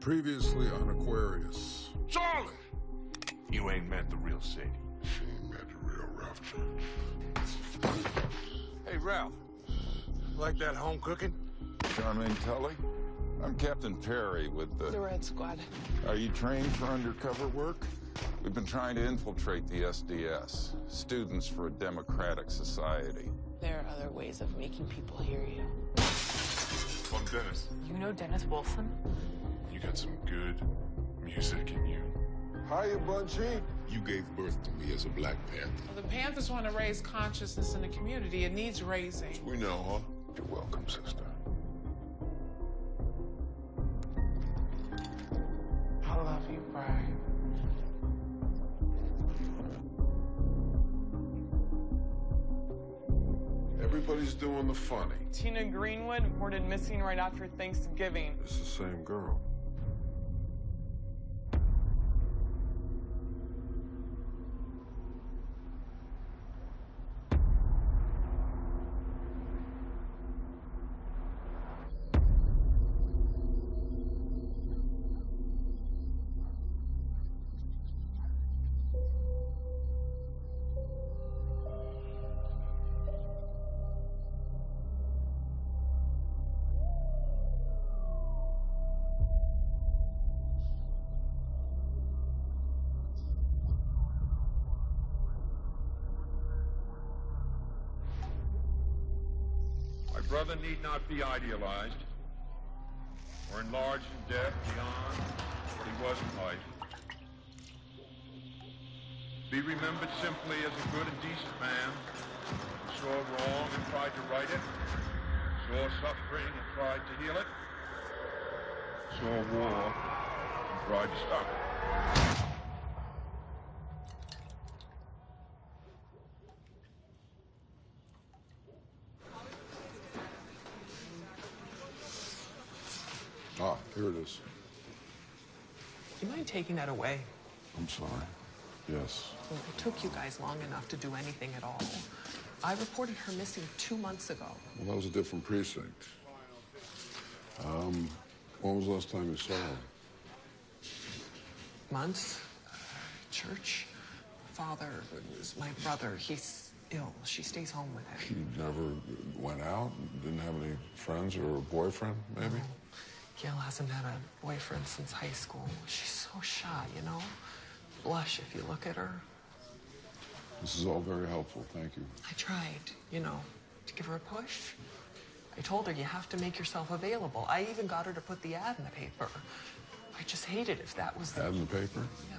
Previously on Aquarius. Charlie! You ain't met the real Sadie. She ain't met the real rough trench. Hey, Ralph. Like that home cooking? Charmaine Tully? I'm Captain Perry with the Red Squad. Are you trained for undercover work? We've been trying to infiltrate the SDS, Students for a Democratic Society. There are other ways of making people hear you. I'm Dennis. You know Dennis Wilson? You got some good music in you. Hiya, Bunchy. You gave birth to me as a Black Panther. The Panthers want to raise consciousness in the community. It needs raising. We know, huh? You're welcome, sister. I love you, Brian. Everybody's doing the funny. Tina Greenwood reported missing right after Thanksgiving. It's the same girl. My brother need not be idealized or enlarged in depth beyond what he was in life. Be remembered simply as a good and decent man who saw wrong and tried to right it, saw suffering and tried to heal it, saw war and tried to stop it. Ah, here it is. You mind taking that away? I'm sorry. Yes. Well, it took you guys long enough to do anything at all. I reported her missing 2 months ago. Well, that was a different precinct. When was the last time you saw her? Months? Church? Father, my brother, he's ill. She stays home with him. You never went out? Didn't have any friends or a boyfriend, maybe? No. Gail hasn't had a boyfriend since high school. She's so shy, you know? Blush if you look at her. This is all very helpful, thank you. I tried, you know, to give her a push. I told her you have to make yourself available. I even got her to put the ad in the paper. I just hate it if that was the... Ad in the paper? Yeah,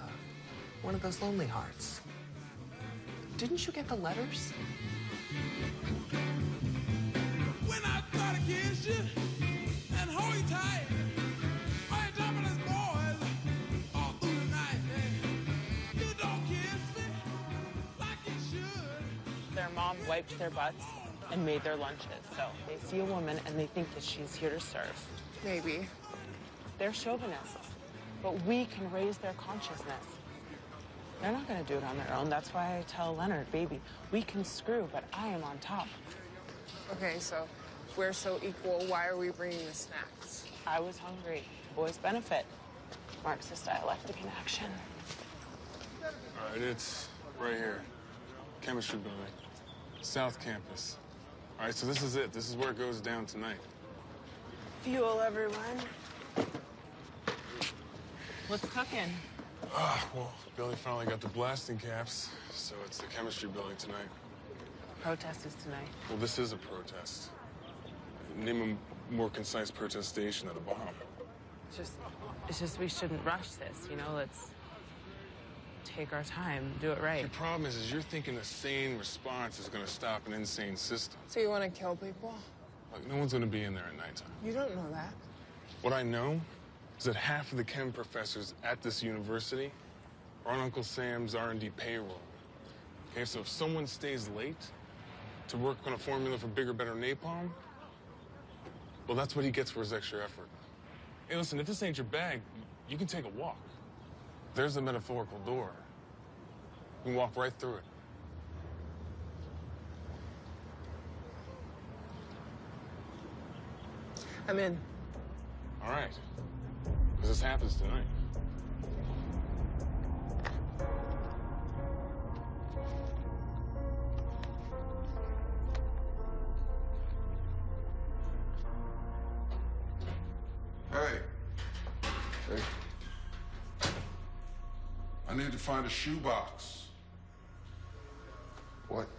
one of those lonely hearts. Didn't you get the letters? When I try to kiss you and hold you tight, all you talking is boys all through the night. You don't kiss me like you should. Their mom wiped their butts and made their lunches. So they see a woman and they think that she's here to serve. Maybe. They're chauvinists, but we can raise their consciousness. They're not going to do it on their own. That's why I tell Leonard, baby, we can screw, but I am on top. Okay, so if we're so equal, why are we bringing the snacks? I was hungry. Boys benefit. Marxist dialectic in action. All right, it's right here. Chemistry building. South Campus. All right, so this is it. This is where it goes down tonight. Fuel, everyone. What's cooking? Well, Billy finally got the blasting caps, so it's the chemistry building tonight. Protest is tonight. Well, this is a protest. Name a more concise protestation of the bomb. It's just we shouldn't rush this, you know? Let's take our time, do it right. Your problem is you're thinking a sane response is going to stop an insane system. So you want to kill people? Like, no one's going to be in there at nighttime. You don't know that. What I know is that half of the chem professors at this university are on Uncle Sam's R&D payroll. Okay, so if someone stays late to work on a formula for bigger, better napalm, well, that's what he gets for his extra effort. Hey, listen, if this ain't your bag, you can take a walk. There's a metaphorical door. You can walk right through it. I'm in. All right. Because this happens tonight. Hey. I need to find a shoebox. What?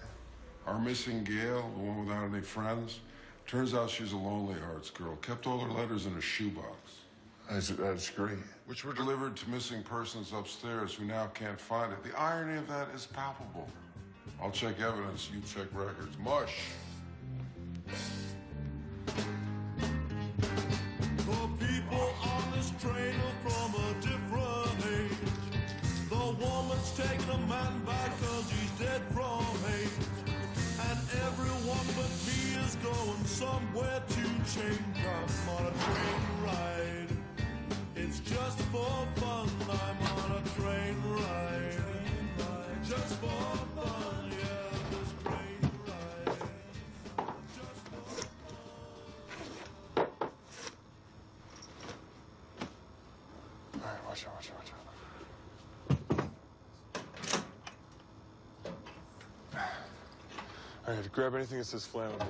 Our missing Gail, the one without any friends. Turns out she's a lonely hearts girl. Kept all her letters in a shoebox. That's great. Which were delivered to missing persons upstairs who now can't find it. The irony of that is palpable. I'll check evidence, you check records. Mush. The people on this train are from a different age. The woman's taking a man back cause he's dead from hate. And everyone but me is going somewhere to change. I'm on a train ride. It's just for fun. I'm on a train ride. Just for fun, yeah, this train ride. Just for fun. All right, watch out, watch out, watch out. All right, grab anything that says flammable.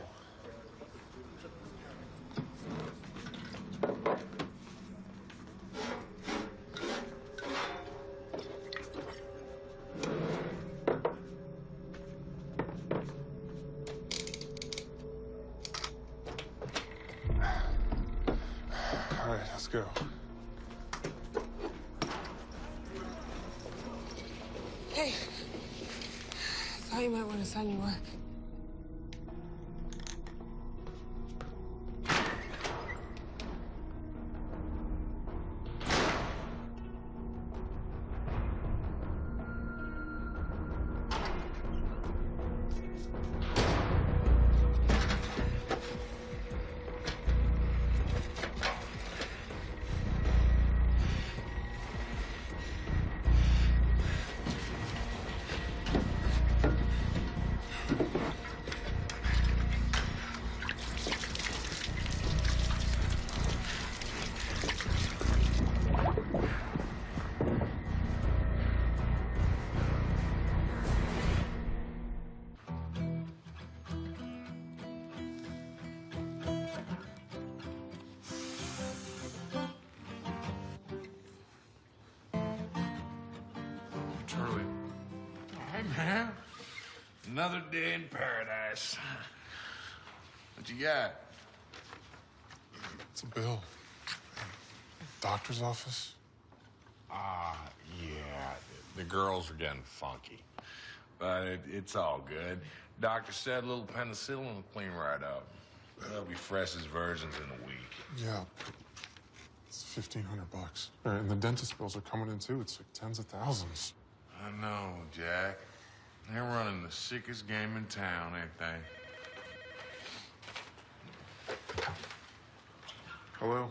All right, let's go. Hey, thought you might want to sign your work. Charlie. Hey, man. Another day in paradise. What you got? It's a bill. Doctor's office. Yeah. The girls are getting funky. But it's all good. Doctor said a little penicillin will clean right up. They'll be fresh as virgins in a week. Yeah. It's $1,500. All right, and the dentist bills are coming in too. It's like tens of thousands. I know, Jack. They're running the sickest game in town, ain't they? Hello?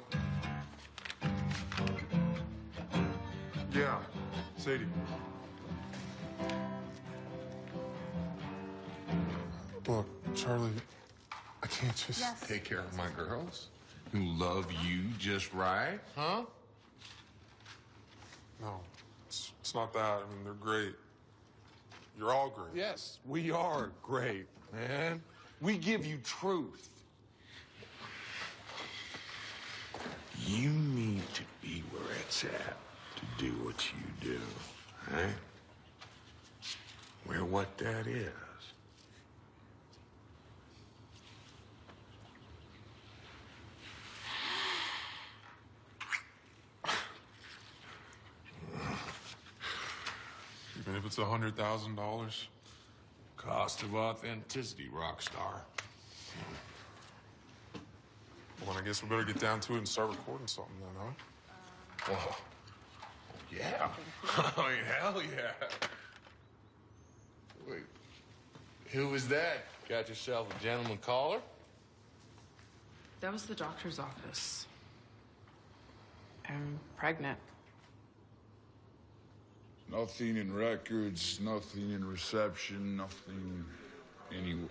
Yeah, Sadie. Look, Charlie, I can't just... Take care of my girls who love you just right, huh? No, it's not that. I mean, they're great. You're all great. Yes, we are great, man. We give you truth. You need to be where it's at to do what you do, right? Where what that is. Even if it's $100,000. Cost of authenticity, rock star. Well, I guess we better get down to it and start recording something then, huh? Oh, yeah. Oh, hell yeah. Wait, who was that? Got yourself a gentleman caller? That was the doctor's office. I'm pregnant. Nothing in records, nothing in reception, nothing anywhere.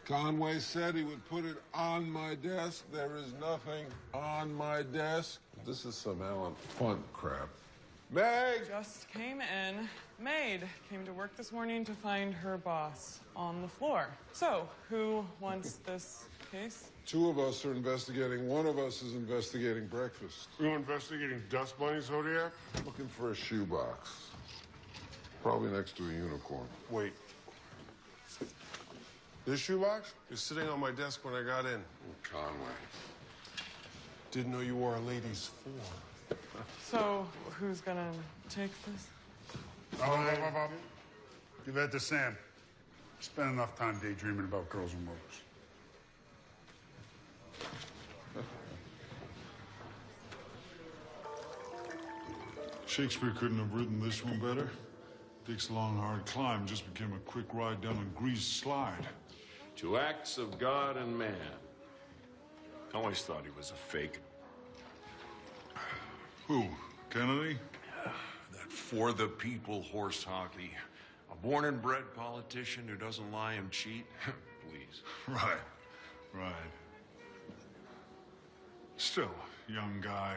Conway said he would put it on my desk. There is nothing on my desk. This is some Alan Funt crap. Meg! Just came in. Maid came to work this morning to find her boss on the floor. So, who wants this case? Two of us are investigating. One of us is investigating breakfast. You're investigating dust bunnies, Zodiac? Looking for a shoebox. Probably next to a unicorn. Wait. This shoebox is sitting on my desk when I got in. Conway. Didn't know you wore a ladies' form. So, who's gonna take this? Give that to Sam. Spend enough time daydreaming about girls and motors. Shakespeare couldn't have written this one better. Dick's long, hard climb just became a quick ride down a greased slide. Two acts of God and man. I always thought he was a fake. Who? Kennedy? That for the people horse hockey. A born and bred politician who doesn't lie and cheat. Please. Right. Still, young guy,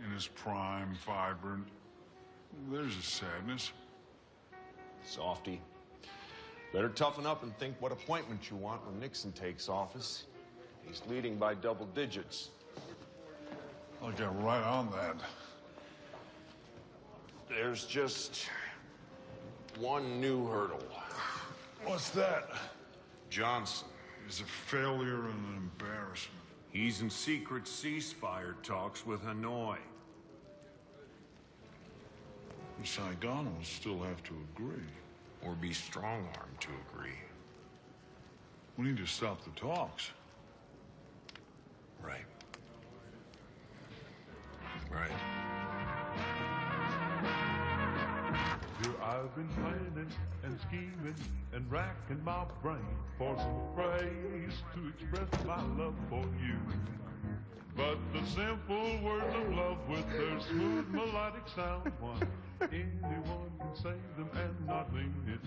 in his prime, vibrant. There's a sadness. Softy. Better toughen up and think what appointment you want when Nixon takes office. He's leading by double digits. I'll get right on that. There's just one new hurdle. What's that? Johnson. Is a failure and an embarrassment. He's in secret ceasefire talks with Hanoi. The Saigon will still have to agree. Or be strong-armed to agree. We need to stop the talks. Right. Right. Here I've been planning and scheming and racking my brain for some phrase to express my love for you. But the simple words of love with their smooth melodic sound, anyone can say them and not mean it.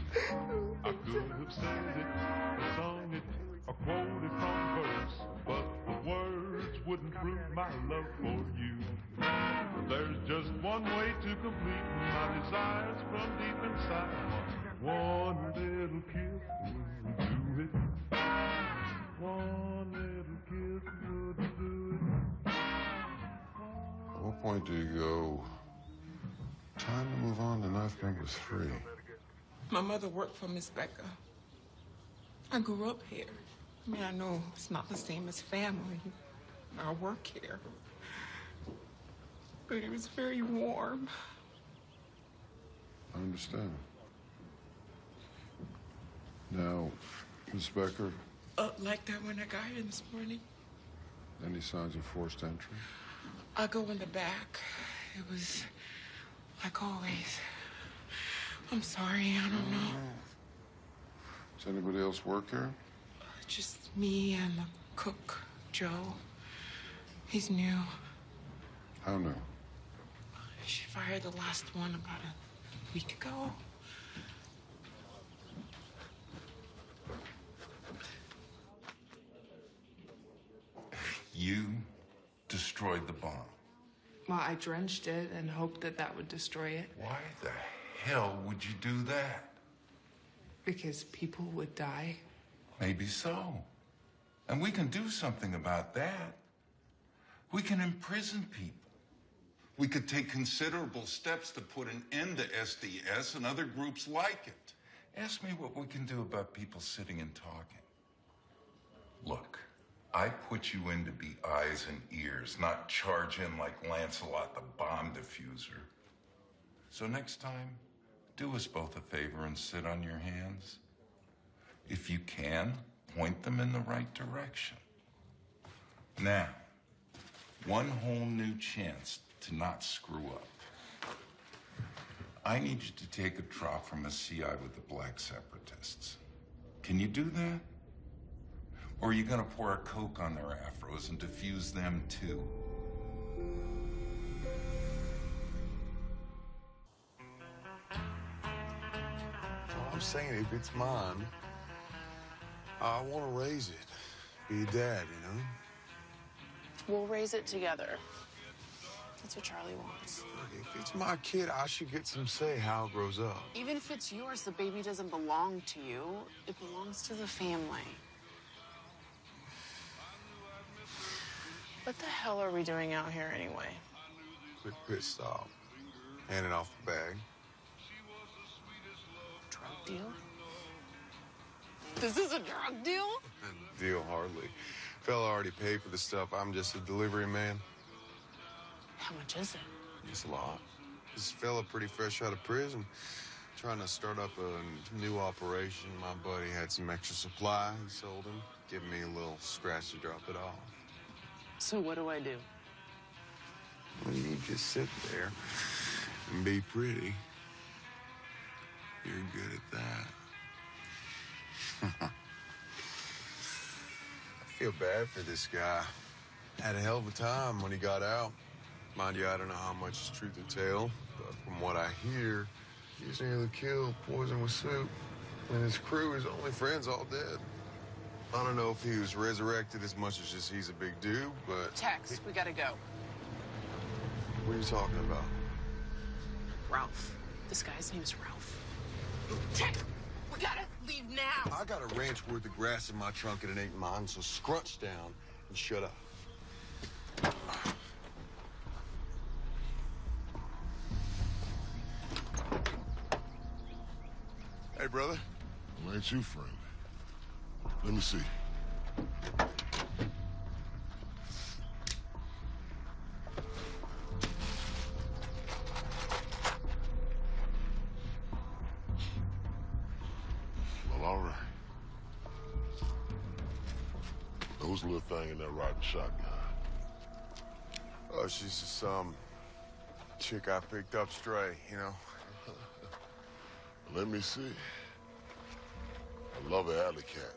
I could have said it, or sung it, or quoted from verse, but the words wouldn't prove my love for you. There's just one way to complete my desires from deep inside. One little kiss would do it. One little kiss would do it. At what point do you go, time to move on to knife number 3? My mother worked for Miss Becker. I grew up here. I mean, I know it's not the same as family. I work here. But it was very warm. I understand. Now, Miss Becker, Like that when I got here this morning. any signs of forced entry? I go in the back. It was like always. I'm sorry, I don't know. Does anybody else work here? Just me and the cook, Joe. He's new. How new? She fired the last one about a week ago. You destroyed the bomb. Well, I drenched it and hoped that that would destroy it. Why the hell would you do that? Because people would die. Maybe so. And we can do something about that. We can imprison people. We could take considerable steps to put an end to SDS and other groups like it. Ask me what we can do about people sitting and talking. Look, I put you in to be eyes and ears, not charge in like Lancelot the bomb diffuser. So next time, do us both a favor and sit on your hands. If you can, point them in the right direction. Now, one whole new chance to not screw up. I need you to take a drop from a CI with the black separatists. Can you do that? Or are you gonna pour a Coke on their afros and diffuse them too? All I'm saying, if it's mine, I want to raise it. Be a dad, you know? We'll raise it together. That's what Charlie wants. Look, if it's my kid, I should get some say how it grows up. Even if it's yours, the baby doesn't belong to you. It belongs to the family. What the hell are we doing out here anyway? Quick pit stop. Handing off the bag. Drug deal? This is a drug deal? Deal hardly. Fella already paid for the stuff. I'm just a delivery man. How much is it? It's a lot. This fella pretty fresh out of prison. Trying to start up a new operation. My buddy had some extra supply. He sold him. Give me a little scratch to drop it off. So what do I do? Well, you just sit there and be pretty. You're good at that. I feel bad for this guy. Had a hell of a time when he got out. Mind you, I don't know how much is truth to tell, but from what I hear, he was nearly killed, poisoned with soup. And his crew, his only friends, all dead. I don't know if he was resurrected as much as just he's a big dude, but... Tex, we gotta go. What are you talking about? Ralph. This guy's name's Ralph. Tex, we gotta leave now. I got a ranch worth of grass in my trunk and it ain't mine, so scrunch down and shut up. Hey, brother. Well, ain't you friendly? Let me see. Well, all right. Who's the little thing in that riding shotgun? Oh, she's just some chick I picked up stray, you know? Let me see. I love an alley cat.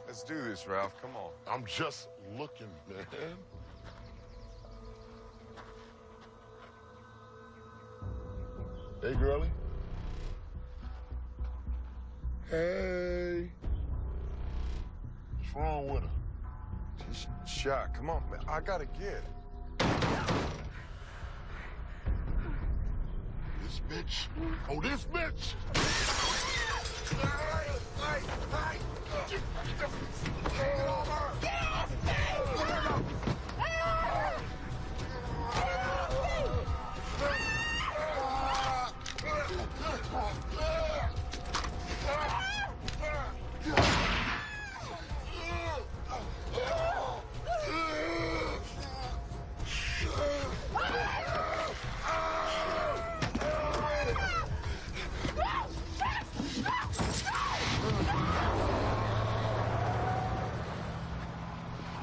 Let's do this, Ralph. Come on. I'm just looking, man. Hey, girlie. Hey. What's wrong with her? She's shot. Come on, man. I gotta get. This bitch. Oh, this bitch!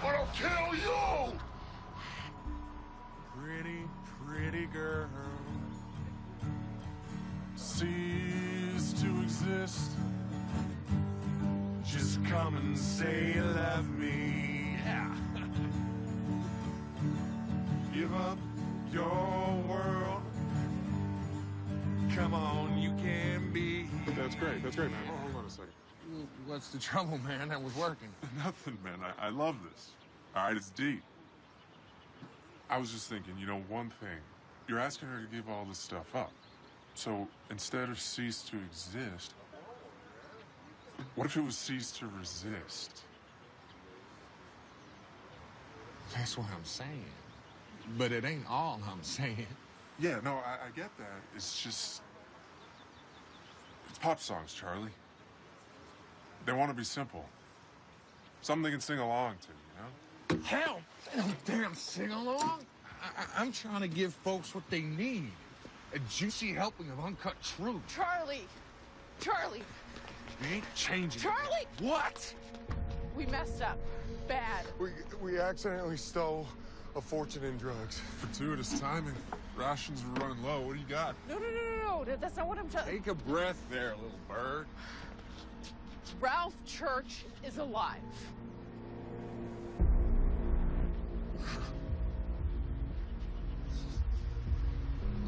I'll kill you! Pretty, pretty girl cease to exist. Just come and say you love me. Yeah. Give up your world. Come on, you can be. That's great, man. Oh, hold on a second. What's the trouble, man? That was working. Nothing, man. I love this. All right, it's deep. I was just thinking, you know, one thing. You're asking her to give all this stuff up. So instead of cease to exist, what if it was cease to resist? That's what I'm saying. But it ain't all I'm saying. Yeah, no, I get that. It's just... It's pop songs, Charlie. They want to be simple. Something they can sing along to, you know? Hell, they don't damn sing along. I'm trying to give folks what they need. A juicy helping of uncut truth. Charlie! Charlie! You ain't changing. Charlie! What? We messed up. Bad. We accidentally stole a fortune in drugs. Fortuitous timing. Rations were running low. What do you got? No. That's not what I'm telling. Take a breath there, little bird. Ralph Church is alive.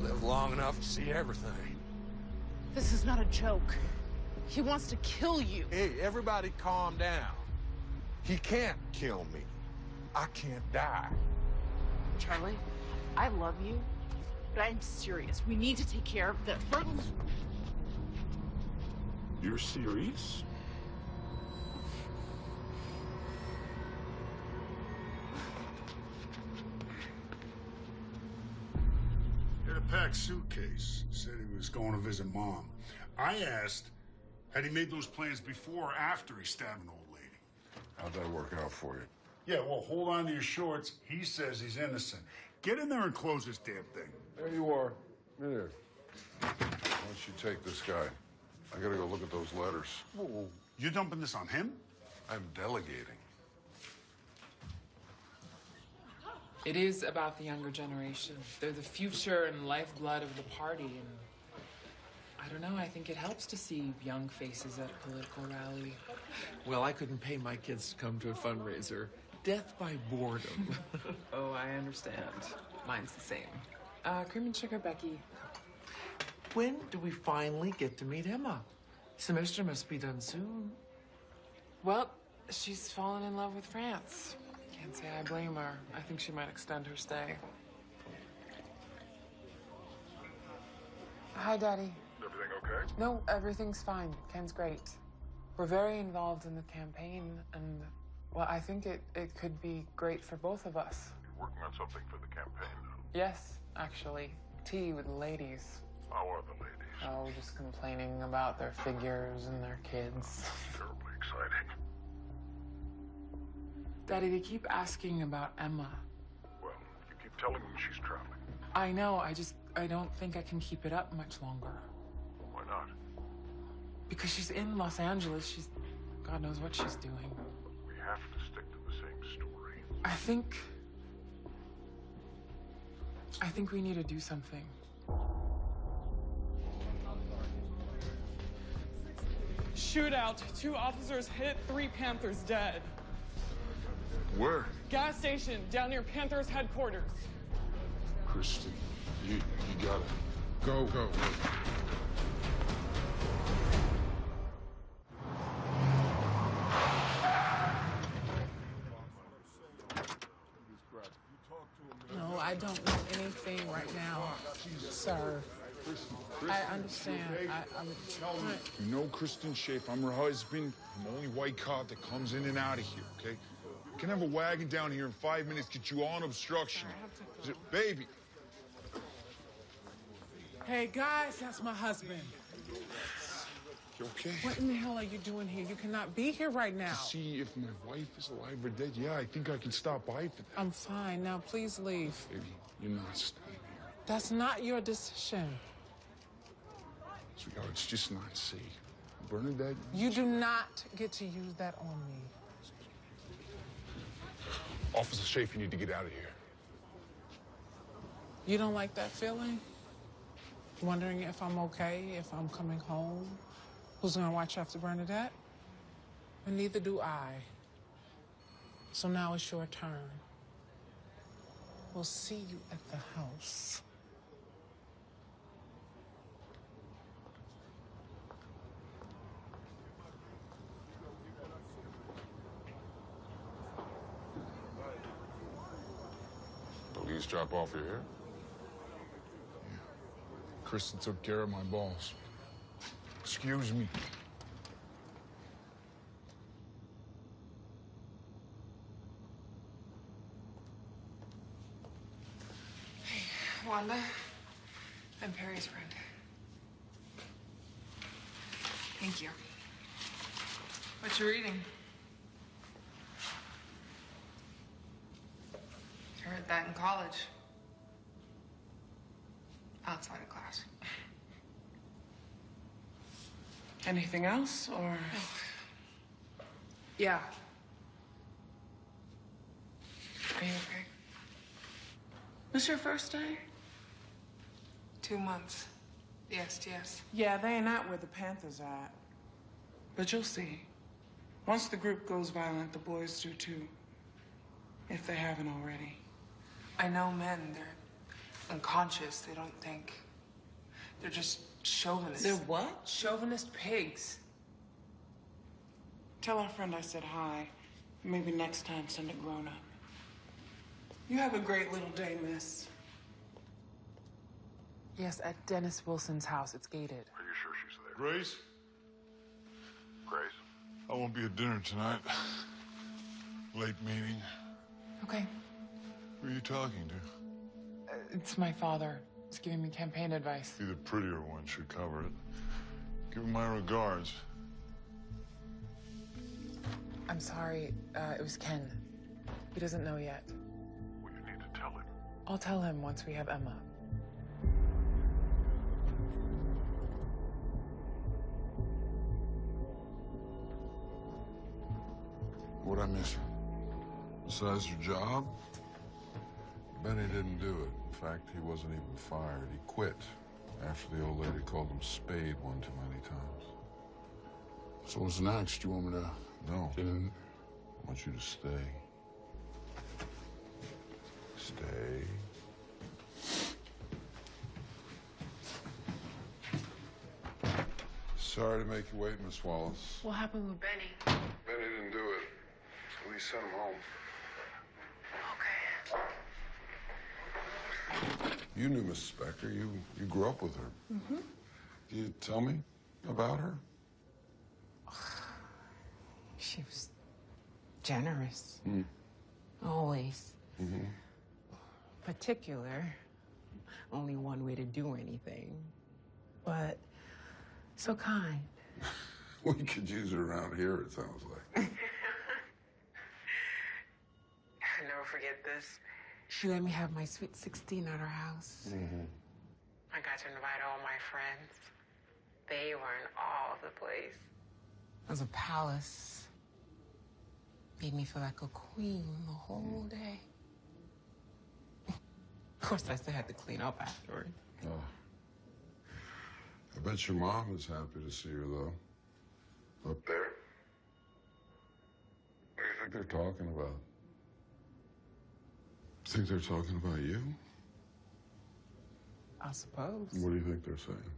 Live long enough to see everything. This is not a joke. He wants to kill you. Hey, everybody calm down. He can't kill me. I can't die. Charlie, I love you, but I'm serious. We need to take care of the You're serious? He had a packed suitcase. Said he was going to visit Mom. I asked, had he made those plans before or after he stabbed an old lady? How'd that work out for you? Yeah, well, hold on to your shorts. He says he's innocent. Get in there and close this damn thing. There you are. There. Why don't you take this guy? I gotta go look at those letters. Whoa. You're dumping this on him? I'm delegating. It is about the younger generation. They're the future and lifeblood of the party, and I don't know, I think it helps to see young faces at a political rally. Well, I couldn't pay my kids to come to a fundraiser. Death by boredom. Oh, I understand. Mine's the same. Cream and sugar, Becky. When do we finally get to meet Emma? Semester must be done soon. Well, she's fallen in love with France. Can't say I blame her. I think she might extend her stay. Hi, Daddy. Everything okay? No, everything's fine. Ken's great. We're very involved in the campaign, and, well, I think it could be great for both of us. You're working on something for the campaign now. Yes, actually. Tea with the ladies. How are the ladies? Oh, just complaining about their figures and their kids. Terribly exciting. Daddy, they keep asking about Emma. Well, you keep telling them she's traveling. I know, I don't think I can keep it up much longer. Why not? Because she's in Los Angeles. God knows what she's doing. We have to stick to the same story. I think we need to do something. Shootout. 2 officers hit, 3 Panthers dead. Where? Gas station down near Panthers headquarters. Kristen, you gotta go. No, I don't know anything right now, sir. I understand. I'm You know Kristen Schaefer. I'm her husband. I'm the only white cop that comes in and out of here, okay? We can have a wagon down here in 5 minutes, get you on obstruction. Baby. Hey, guys, that's my husband. You okay? What in the hell are you doing here? You cannot be here right now. To see if my wife is alive or dead. Yeah, I think I can stop by for that. I'm fine. Now, please leave. Baby, you're not staying here. That's not your decision. Sweetheart, it's just not safe. Bernadette... You do not get to use that on me. Officer Schaefer, you need to get out of here. You don't like that feeling? Wondering if I'm okay, if I'm coming home? Who's gonna watch after Bernadette? And neither do I. So now it's your turn. We'll see you at the house. Police drop off your hair? Yeah. Kristen took care of my balls. Excuse me. Hey, Wanda. I'm Perry's friend. Thank you. What you reading? I read that in college. Outside of class. Anything else, or? Yeah. Are you okay? This your first day? 2 months. The STS. Yeah, they ain't out where the Panthers are at. But you'll see. Once the group goes violent, the boys do too. If they haven't already. I know men, they're unconscious, they don't think. They're just chauvinists. They're what? Chauvinist pigs. Tell our friend I said hi. Maybe next time send it grown up. You have a great little day, miss. Yes, at Dennis Wilson's house. It's gated. Are you sure she's there? Grace? Grace? I won't be at dinner tonight. Late meeting. Okay. Who are you talking to? It's my father. He's giving me campaign advice. Be the prettier one should cover it. Give him my regards. I'm sorry. It was Ken. He doesn't know yet. Well, you need to tell him. I'll tell him once we have Emma. What'd I miss? Besides your job? Benny didn't do it. In fact, he wasn't even fired. He quit after the old lady called him Spade one too many times. So what's next? You want me to... No. Get in? I want you to stay. Stay. Sorry to make you wait, Miss Wallace. What happened with Benny? Benny didn't do it. So we sent him home. Okay. You knew Miss Becker. You grew up with her. Mm-hmm. Can you tell me about her? She was generous. Mm. Always. Mm-hmm. Particular. Only one way to do anything. But so kind. We could use it around here, it sounds like. I'll never forget this. She let me have my sweet 16 at her house. Mm-hmm. I got to invite all my friends. They were in all of the place. It was a palace. Made me feel like a queen the whole day. Of course, I still had to clean up afterward. Oh. I bet your mom is happy to see her, though. Up there. What do you think they're talking about? Think they're talking about you? I suppose. What do you think they're saying?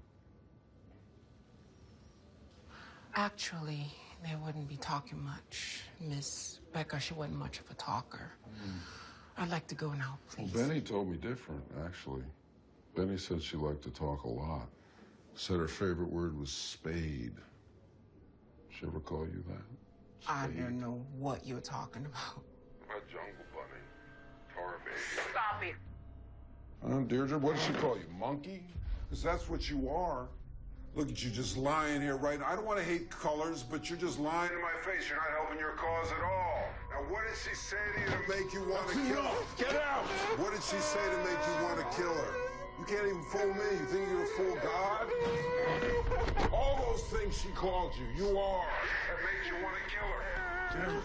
Actually, they wouldn't be talking much. Miss Becker, she wasn't much of a talker. I'd like to go now, please. Well, Benny told me different, actually. Benny said she liked to talk a lot. Said her favorite word was spade. She ever call you that? I don't know what you're talking about. A jungle bunny. Or a baby. Stop it. Deirdre, what does she call you? Monkey? Because that's what you are. Look at you just lying here right now. I don't want to hate colors, but you're just lying in my face. You're not helping your cause at all. Now, what did she say to you to make you want to kill her? Get out! What did she say to make you want to kill her? You can't even fool me. You think you're a fool God? All those things she called you, you are. That makes you want to kill her.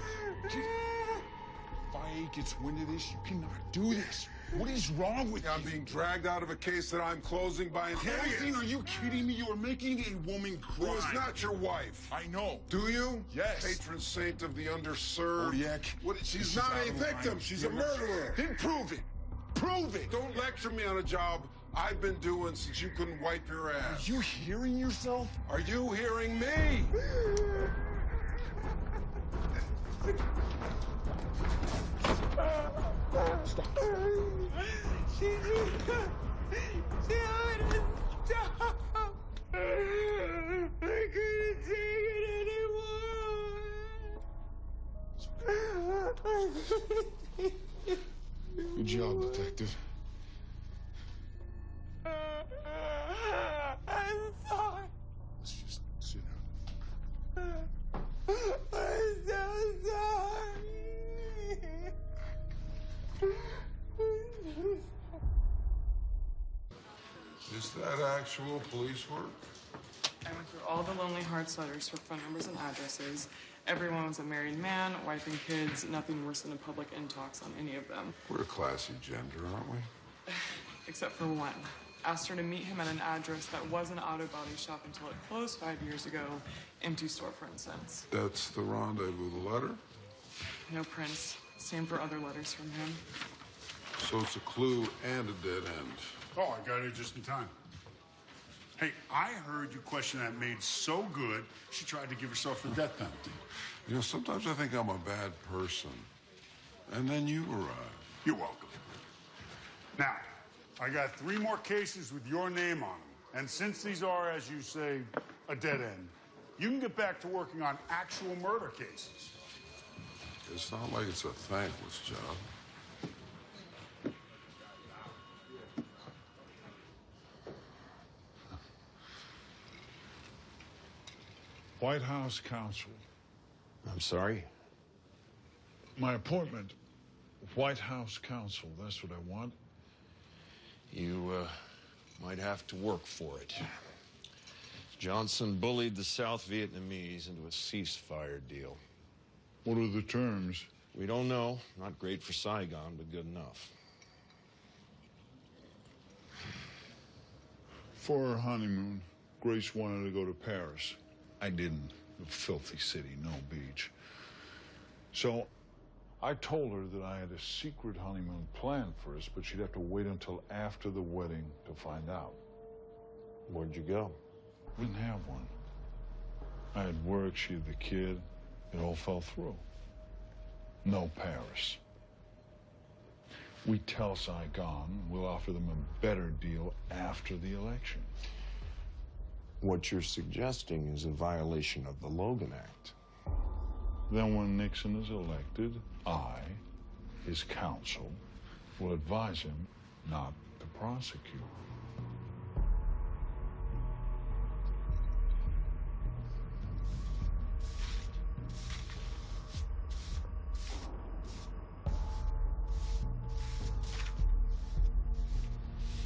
If I gets wind of this, you cannot do this. What is wrong with you? I'm being dragged out of a case that I'm closing by Closing? Are you kidding me? You are making a woman cry. Who is not your wife. I know. Do you? Yes. Patron saint of the underserved. Kodiak. She's not a victim. She's a murderer. Then prove it. Prove it. Don't lecture me on a job I've been doing since you couldn't wipe your ass. Are you hearing yourself? Are you hearing me? Stop. She wouldn't stop. I couldn't take it anymore. Good job, detective. I'm sorry. Let's just sit down. I'm so sorry. Is that actual police work? I went through all the Lonely Hearts letters for phone numbers and addresses. Everyone was a married man, wife and kids, nothing worse than a public intox on any of them. We're a classy gender, aren't we? Except for one. Asked her to meet him at an address that was an auto body shop until it closed 5 years ago. Empty storefront since. That's the rendezvous, the letter? No prints. Same for other letters from him. So it's a clue and a dead end. Oh, I got here just in time. Hey, I heard you question that maid so good, she tried to give herself the death penalty. You know, sometimes I think I'm a bad person. And then you arrive. You're welcome. Now, I got 3 more cases with your name on them. And since these are, as you say, a dead end, you can get back to working on actual murder cases. It's not like it's a thankless job. White House counsel. I'm sorry? My appointment. White House counsel. That's what I want. You, might have to work for it. Johnson bullied the South Vietnamese into a ceasefire deal. What are the terms? We don't know. Not great for Saigon, but good enough. For her honeymoon, Grace wanted to go to Paris. I didn't. A filthy city, no beach. So I told her that I had a secret honeymoon planned for us, but she'd have to wait until after the wedding to find out. Where'd you go? We didn't have one. I had work, she had the kid. It all fell through. No Paris. We tell Saigon we'll offer them a better deal after the election. What you're suggesting is a violation of the Logan Act. Then when Nixon is elected, I, his counsel, will advise him not to prosecute.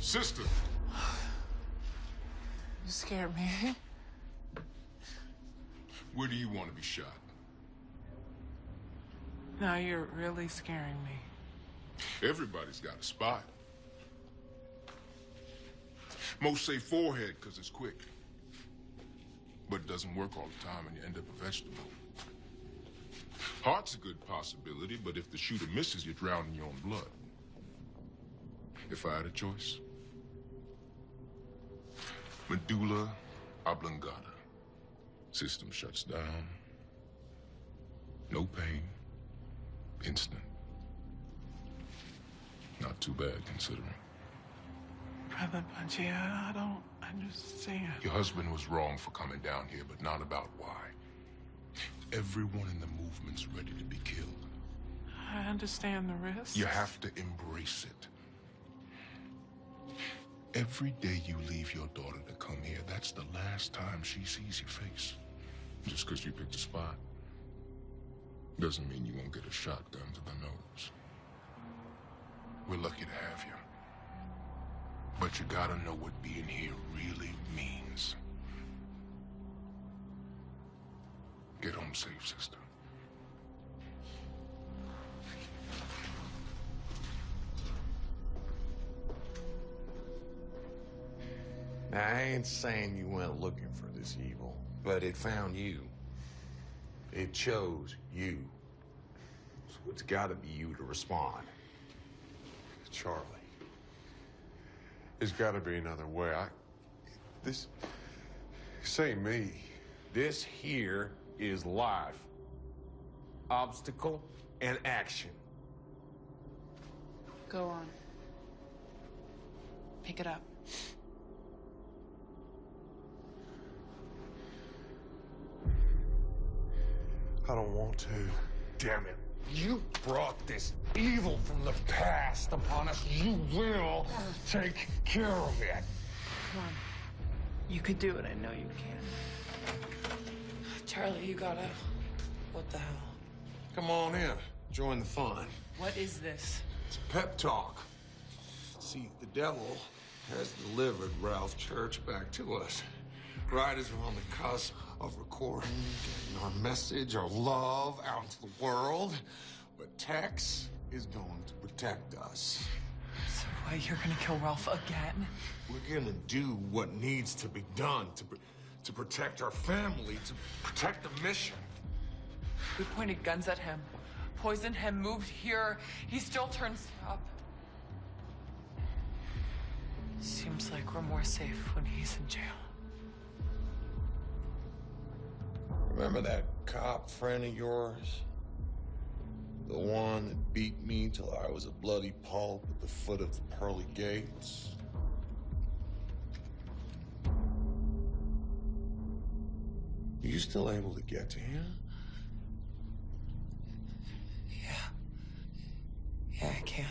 Sister! You scared me. Where do you want to be shot? Now you're really scaring me. Everybody's got a spot. Most say forehead because it's quick. But it doesn't work all the time and you end up a vegetable. Heart's a good possibility, but if the shooter misses, you're drowning your own blood. If I had a choice, medulla oblongata. System shuts down. No pain. Instant. Not too bad, considering. Brother Punchy, I don't understand. Your husband was wrong for coming down here, but not about why. Everyone in the movement's ready to be killed. I understand the risks. You have to embrace it. Every day you leave your daughter to come here, that's the last time she sees your face. Just because you picked a spot doesn't mean you won't get a shotgun to the nose. We're lucky to have you. But you gotta know what being here really means. Get home safe, sister. Now, I ain't saying you went looking for this evil, but it found you. It chose you. So it's gotta be you to respond. Charlie, there's gotta be another way. This ain't me. This here is life. Obstacle and action. Go on. Pick it up. I don't want to. Damn it. You brought this evil from the past upon us. You will take care of it. Come on. You could do it. I know you can. Charlie, you gotta... What the hell? Come on in. Join the fun. What is this? It's a pep talk. See, the devil has delivered Ralph Church back to us. Right as we're on the cusp of recording, getting our message, our love out into the world. But Tex is going to protect us. So what, you're gonna kill Ralph again? We're gonna do what needs to be done to protect our family, to protect the mission. We pointed guns at him, poisoned him, moved here. He still turns up. Seems like we're more safe when he's in jail. Remember that cop friend of yours? The one that beat me till I was a bloody pulp at the foot of the pearly gates? Are you still able to get to him? Yeah, I can.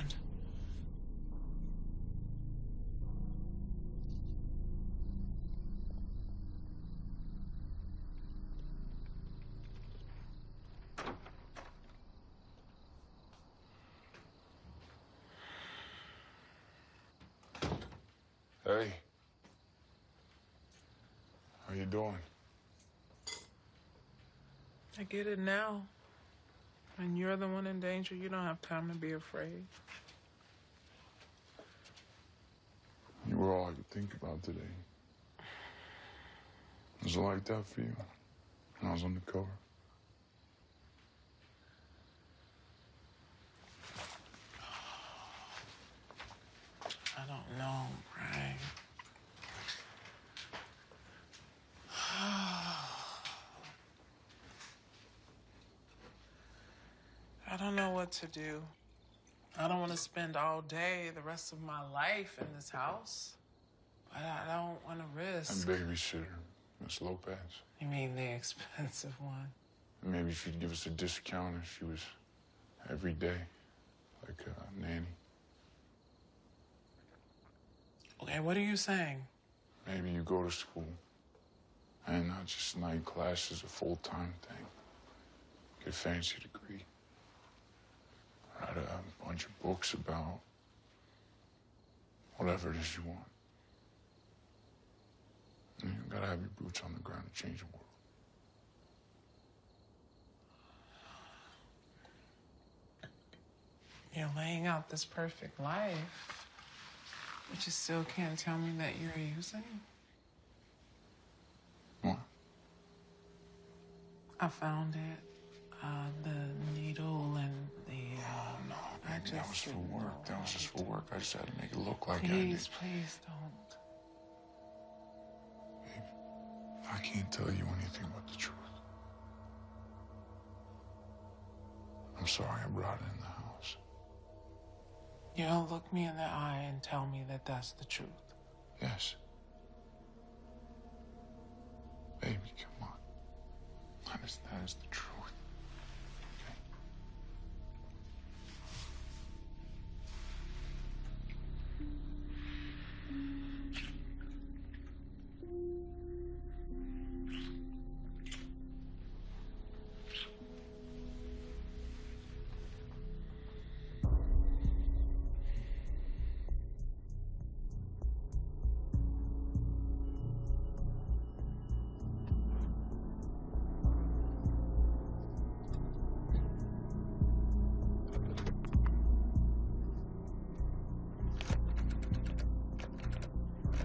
Hey. How you doing? I get it now. When you're the one in danger, you don't have time to be afraid. You were all I could think about today. Was it like that for you when I was undercover? I don't know, Brian. I don't know what to do. I don't want to spend all day, the rest of my life in this house. But I don't want to risk. And babysitter, Miss Lopez. You mean the expensive one? Maybe she'd give us a discount if she was every day, like a nanny. Okay, what are you saying? Maybe you go to school and not just night classes, a full-time thing. Get a fancy degree. Write a bunch of books about whatever it is you want. You gotta have your boots on the ground to change the world. You're laying out this perfect life, but you still can't tell me that you're using? What? I found it. The needle and the, No, baby, that was for work. That was just for work. I just had to make it look like I did. Please don't. Babe, I can't tell you anything but the truth. I'm sorry I brought it in the house. You don't look me in the eye and tell me that that's the truth. Yes. Baby, come on. That is the truth.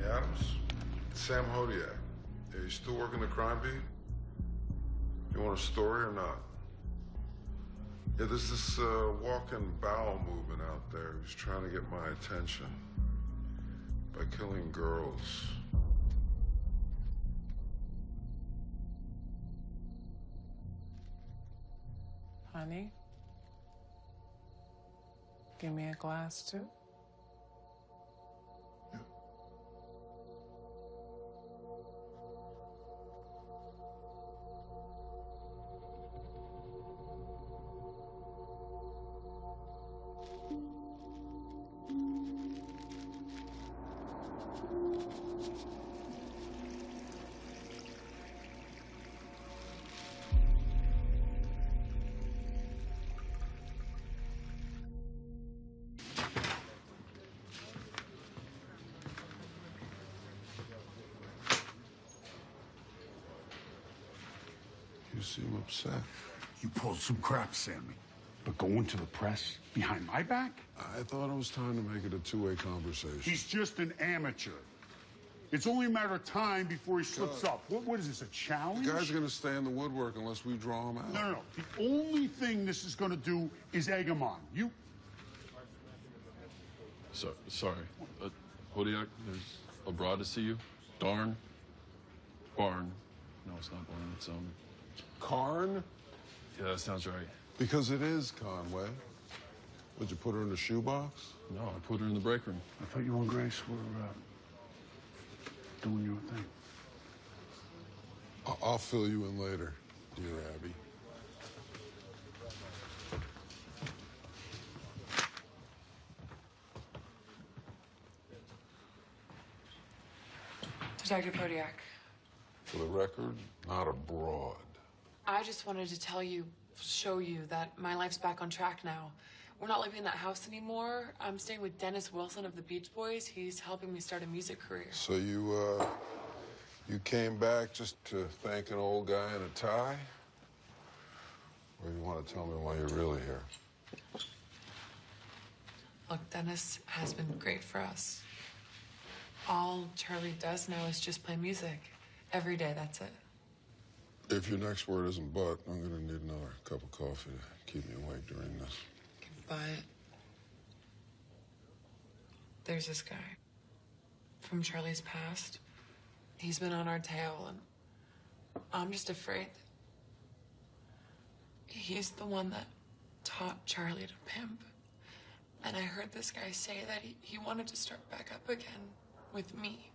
Adams? Sam Hodiak. Yeah, you still working the crime beat? You want a story or not? Yeah, there's this walk-in bowel movement out there who's trying to get my attention by killing girls. Honey, give me a glass too. You seem upset. You pulled some crap, Sammy. But going to the press behind my back? I thought it was time to make it a two-way conversation. He's just an amateur. It's only a matter of time before he slips up. What is this, a challenge? The guy's gonna stay in the woodwork unless we draw him out. No. The only thing this is gonna do is egg him on. You... Sorry. Podiak, there's a broad to see you. Barn. No, it's not barn. It's, Carn? Yeah, that sounds right. Because it is Conway. Would you put her in the shoebox? No, I put her in the break room. I thought you and Grace were doing your thing. I'll fill you in later, dear Abby. To Dr. Podiak, For the record, not a broad. I just wanted to show you that my life's back on track now. We're not living in that house anymore. I'm staying with Dennis Wilson of the Beach Boys. He's helping me start a music career. So you came back just to thank an old guy in a tie? Or you want to tell me why you're really here? Look, Dennis has been great for us. All Charlie does now is just play music. Every day, that's it. If your next word isn't but, I'm going to need another cup of coffee to keep me awake during this. But there's this guy from Charlie's past. He's been on our tail, and I'm just afraid he's the one that taught Charlie to pimp. And I heard this guy say that he wanted to start back up again with me.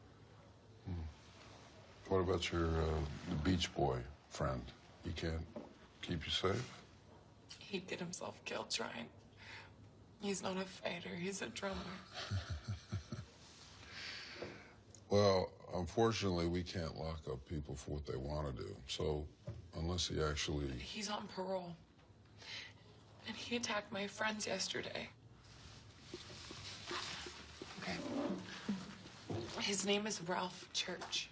What about your the Beach Boy friend? He can't keep you safe? He'd get himself killed trying. He's not a fighter, he's a drummer. Well, unfortunately, we can't lock up people for what they want to do. So, unless he actually... He's on parole. And he attacked my friends yesterday. Okay. His name is Ralph Church.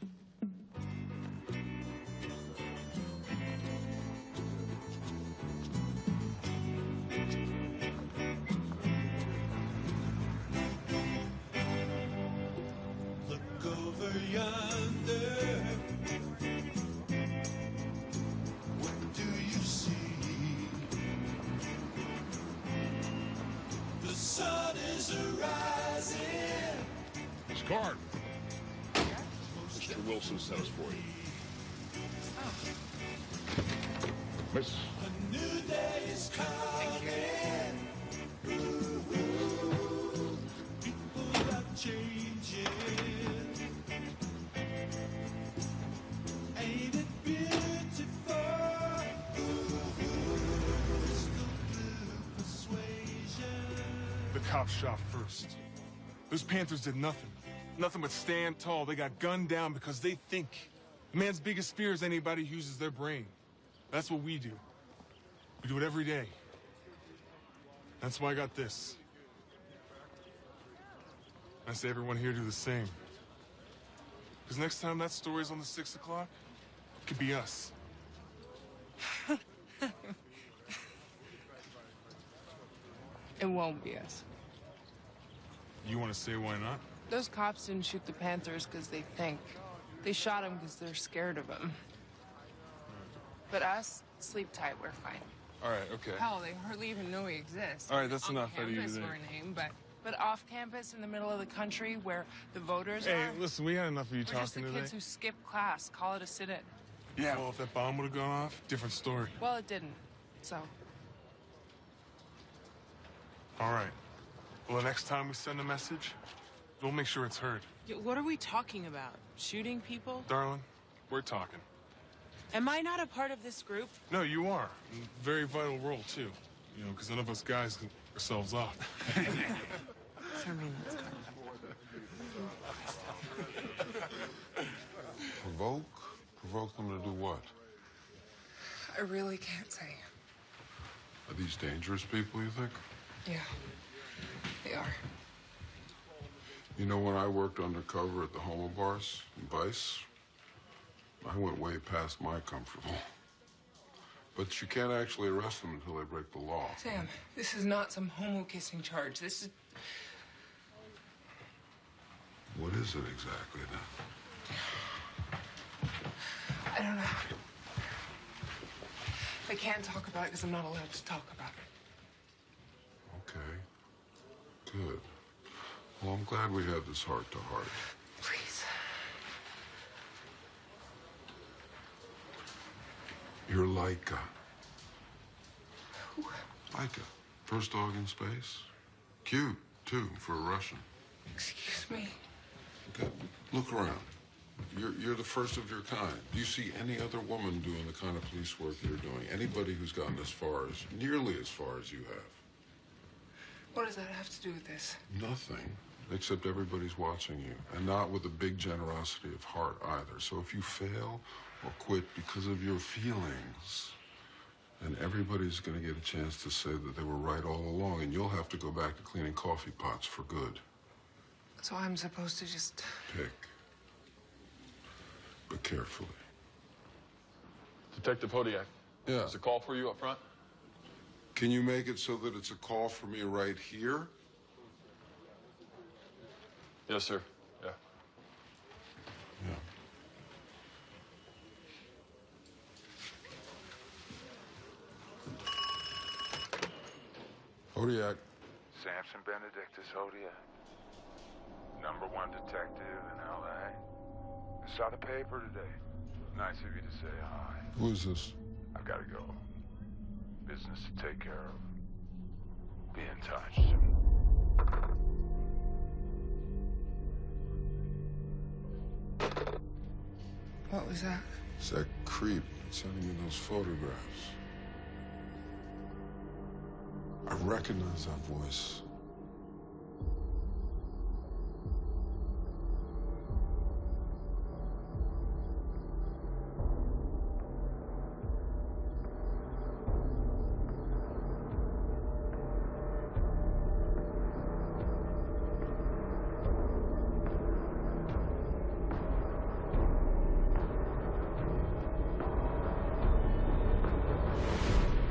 Card. Mr. Wilson sent us for you. Miss. A new day is coming. People are changing. Ain't it beautiful? The cops shot first. Those Panthers did nothing. Nothing but stand tall. They got gunned down because they think. Man's biggest fear is anybody who uses their brain. That's what we do. We do it every day. That's why I got this. I say everyone here do the same. Because next time that story's on the 6 o'clock, it could be us. It won't be us. You want to say why not? Those cops didn't shoot the Panthers because they think. They shot them because they're scared of them. But us, sleep tight, we're fine. All right, okay. Hell, they hardly even know we exist. All right, that's On enough out of you campus, today. we're a name, but off campus in the middle of the country where the voters Hey, are, listen, we had enough of you we're just the talking kids today. who skip class. Call it a sit-in. Yeah, well, if that bomb would have gone off, different story. Well, it didn't, so. All right. Well, the next time we send a message, we'll make sure it's heard. What are we talking about? Shooting people? Darling, we're talking. Am I not a part of this group? No, you are. In a very vital role, too. You know, because none of us guys can get ourselves off. Provoke? Provoke them to do what? I really can't say. Are these dangerous people, you think? Yeah, they are. You know, when I worked undercover at the homo bars in Vice, I went way past my comfortable. But you can't actually arrest them until they break the law. Sam, this is not some homo-kissing charge. This is... What is it exactly, then? I don't know. I can't talk about it because I'm not allowed to talk about it. Okay. Good. Well, I'm glad we had this heart-to-heart. Please. You're Laika. Who? Laika. First dog in space. Cute, too, for a Russian. Excuse me. Okay, look around. You're the first of your kind. Do you see any other woman doing the kind of police work you're doing? Anybody who's gotten nearly as far as you have? What does that have to do with this? Nothing, except everybody's watching you, and not with a big generosity of heart either. So if you fail or quit because of your feelings, then everybody's going to get a chance to say that they were right all along, and you'll have to go back to cleaning coffee pots for good. So I'm supposed to just... Pick. But carefully. Detective Hodiak. Yeah. There's a call for you up front. Can you make it so that it's a call for me right here? Yes, sir. Yeah. Hodiak. Samson Benedictus Hodiak. #1 detective in L.A. I saw the paper today. Nice of you to say hi. Who is this? I've got to go. Business to take care of. Be in touch. What was that? It's that creep sending me those photographs. I recognize that voice.